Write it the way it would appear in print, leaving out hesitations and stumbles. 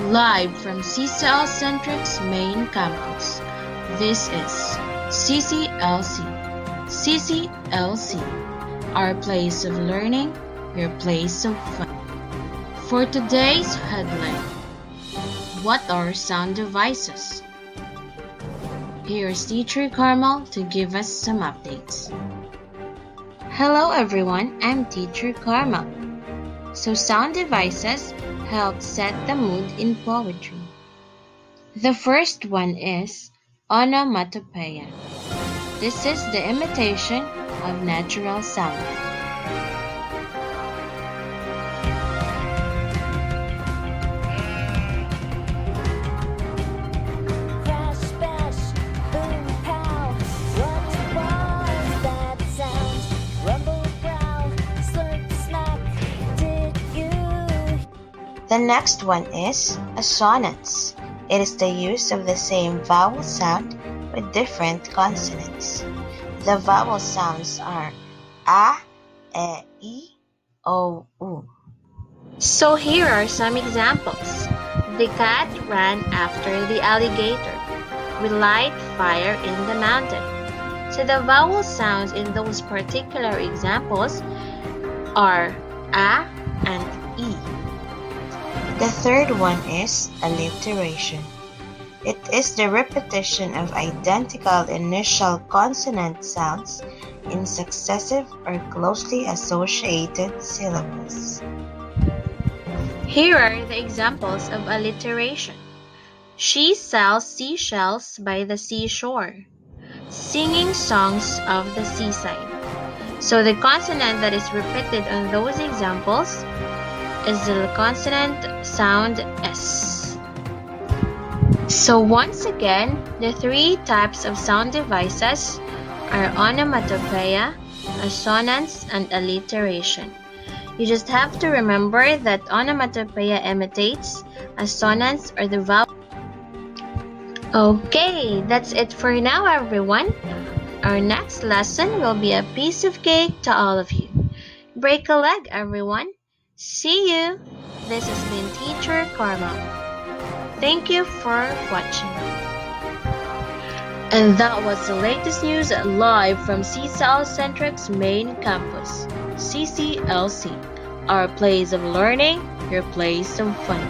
Live from CCL Centric's main campus, this is CCLC. CCLC, our place of learning, your place of fun. For today's headline, what are sound devices? Here's Teacher Carmel to give us some updates. Hello everyone, I'm Teacher Carmel. So sound devices help set the mood in poetry. The first one is onomatopoeia. This is the imitation of natural sound. Crash, bash, boom, pow. What was that sound? Rumble, growl, slurp, smack. Did you? The next one is assonance. It is the use of the same vowel sound with different consonants. The vowel sounds are a, e, o, u. So here are some examples. The cat ran after the alligator. We light fire in the mountain. So the vowel sounds in those particular examples are a and e. The third one is alliteration. It is the repetition of identical initial consonant sounds in successive or closely associated syllables. Here are the examples of alliteration. She sells seashells by the seashore. Singing songs of the seaside. So the consonant that is repeated on those examples is the consonant sound S. So once again, the three types of sound devices are onomatopoeia, assonance, and alliteration. You just have to remember that onomatopoeia imitates, assonance or the vowel. Okay, that's it for now everyone. Our next lesson will be a piece of cake to all of you. Break a leg everyone. See you! This has been Teacher Carmel. Thank you for watching. And that was the latest news live from CCL Centric's main campus, CCLC, our place of learning, your place of fun.